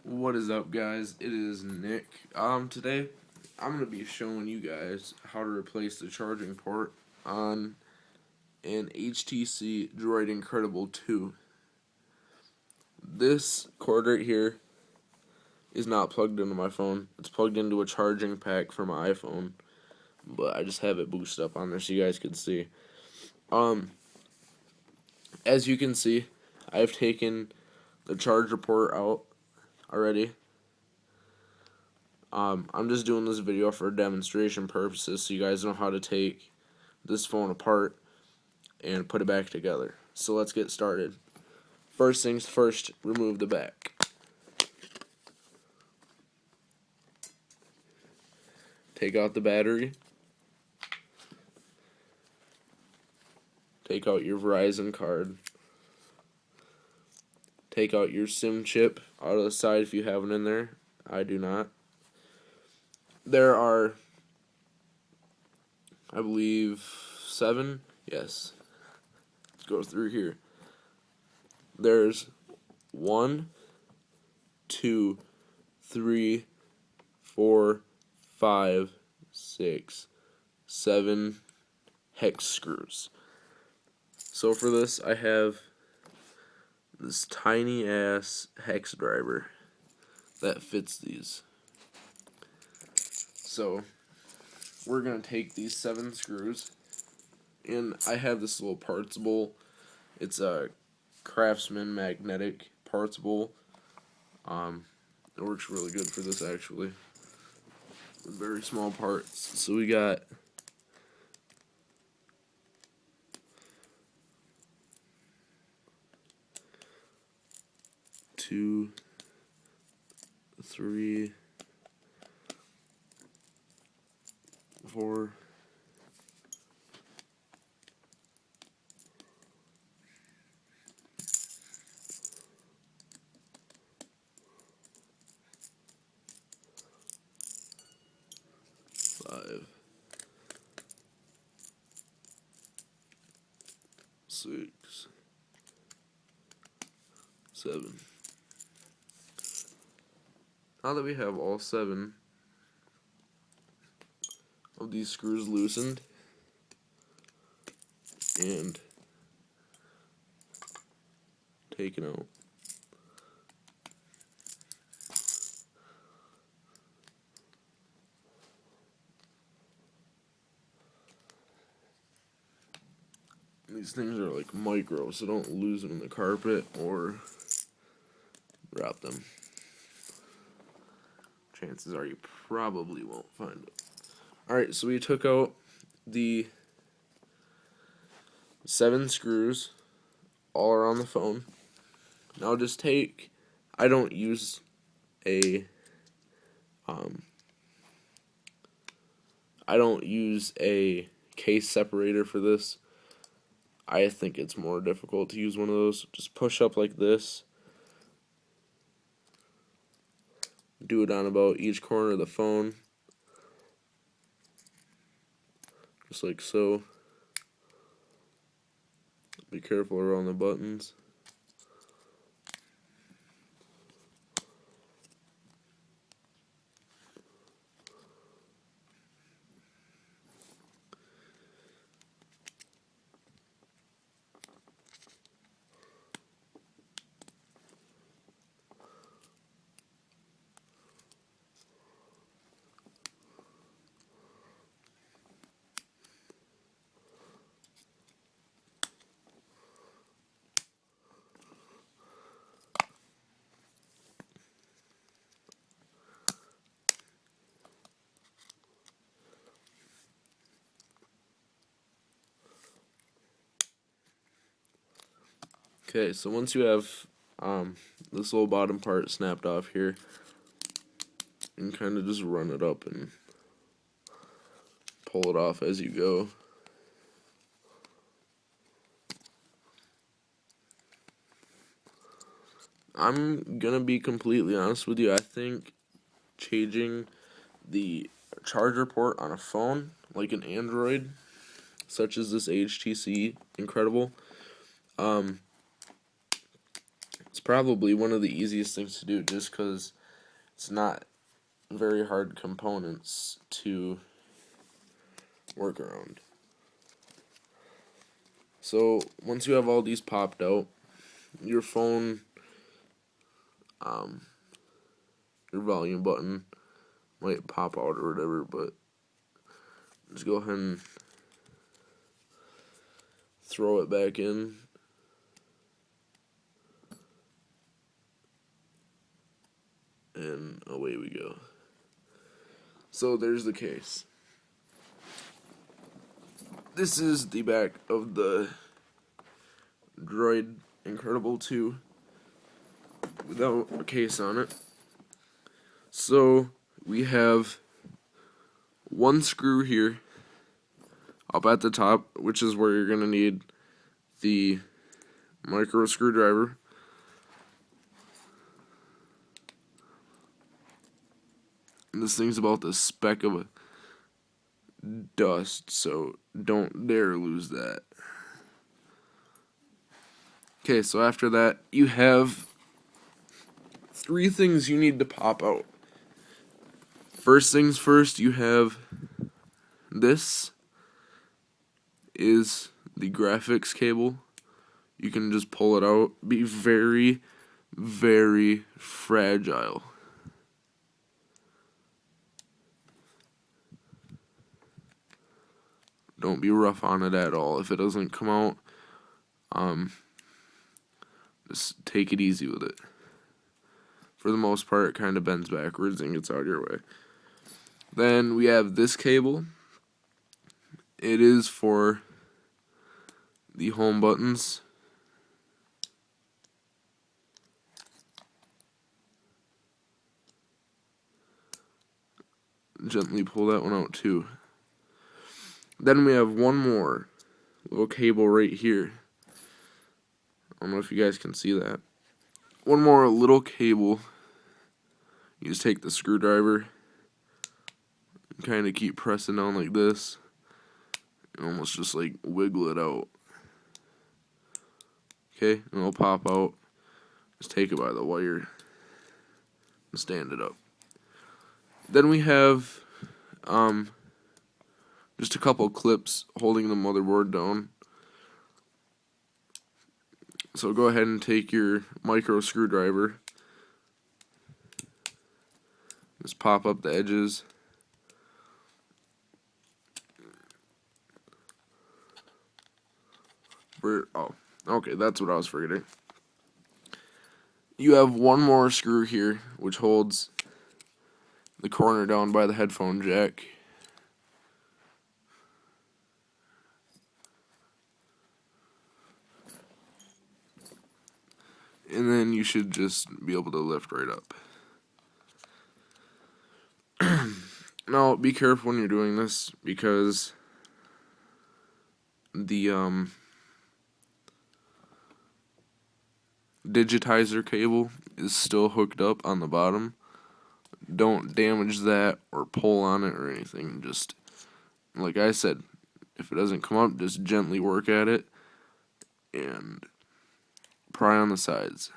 What is up, guys? It is Nick. Today I'm gonna be showing you guys how to replace the charging port on an HTC Droid Incredible 2. This cord right here is not plugged into my phone. It's plugged into a charging pack for my iPhone, but I just have it boosted up on there so you guys can see. As you can see, I've taken the charger port out already. I'm just doing this video for demonstration purposes so you guys know how to take this phone apart and put it back together. So let's get started. First things first, remove the back. Take out the battery. Take out your Verizon card. Take out your SIM chip out of the side if you have it in there. I do not. There are, I believe, 7. Yes. Let's go through here. There's 1, 2, 3, 4, 5, 6, 7 hex screws. So for this, I have this tiny ass hex driver that fits these. So we're gonna take these 7 screws, and I have this little parts bowl. It's a Craftsman magnetic parts bowl. It works really good for this actually. Very small parts. So we got two, 3, 4, 5, 6, 7. Now that we have all 7 of these screws loosened and taken out, these things are like micro, so don't lose them in the carpet or drop them. Chances are you probably won't find them. Alright, so we took out the 7 screws all around the phone. Now just take, I don't use a case separator for this. I think it's more difficult to use one of those. Just push up like this. Do it on about each corner of the phone. Just like so. Be careful around the buttons. Okay, so once you have this little bottom part snapped off here, you can kind of just run it up and pull it off as you go. I'm gonna be completely honest with you. I think changing the charger port on a phone, like an Android, such as this HTC Incredible, it's probably one of the easiest things to do, just because it's not very hard components to work around. So once you have all these popped out, your phone, your volume button might pop out or whatever, but just go ahead and throw it back in. And away we go. So there's the case. This is the back of the Droid Incredible 2 without a case on it. So we have one screw here up at the top, which is where you're going to need the micro screwdriver. And this thing's about the speck of a dust, so don't dare lose that. Okay, so after that, you have 3 things you need to pop out. First things first, you have this is the graphics cable. You can just pull it out. Be very, very fragile. Don't be rough on it at all. If it doesn't come out, just take it easy with it. For the most part, it kind of bends backwards and gets out of your way. Then we have this cable. It is for the home buttons. Gently pull that one out too. Then we have one more little cable right here. I don't know if you guys can see that. One more little cable. You just take the screwdriver and kind of keep pressing down like this. And almost just like wiggle it out. Okay, and it'll pop out. Just take it by the wire and stand it up. Then we have just a couple clips holding the motherboard down. So go ahead and take your micro screwdriver. Just pop up the edges. Oh, okay, that's what I was forgetting. You have one more screw here, which holds the corner down by the headphone jack. And then you should just be able to lift right up. Now, be careful when you're doing this, because the digitizer cable is still hooked up on the bottom. Don't damage that or pull on it or anything. Just, like I said, if it doesn't come up, just gently work at it and pry on the sides.